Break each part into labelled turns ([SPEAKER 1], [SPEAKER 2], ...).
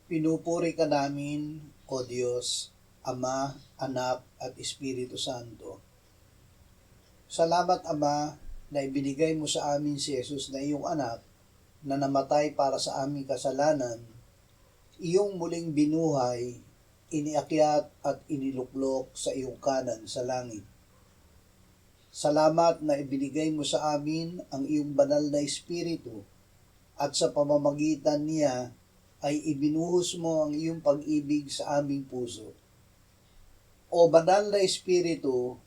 [SPEAKER 1] Pinupuri ka namin, O Diyos, Ama, Anak, at Espiritu Santo. Salamat, Ama, na ibinigay mo sa amin si Jesus na iyong anak na namatay para sa aming kasalanan, iyong muling binuhay, iniakyat at iniluklok sa iyong kanan sa langit. Salamat na ibinigay mo sa amin ang iyong banal na Espiritu at sa pamamagitan niya ay ibinuhos mo ang iyong pag-ibig sa aming puso. O banal na Espiritu,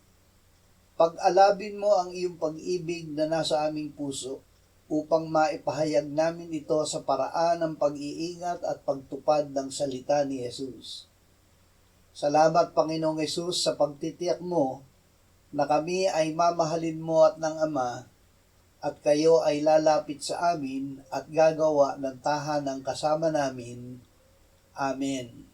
[SPEAKER 1] pag-alabin mo ang iyong pag-ibig na nasa aming puso upang maipahayag namin ito sa paraan ng pag-iingat at pagtupad ng salita ni Jesus. Salamat, Panginoong Jesus, sa pagtitiyak mo na kami ay mamahalin mo at ng Ama at kayo ay lalapit sa amin at gagawa ng tahanang kasama namin. Amen.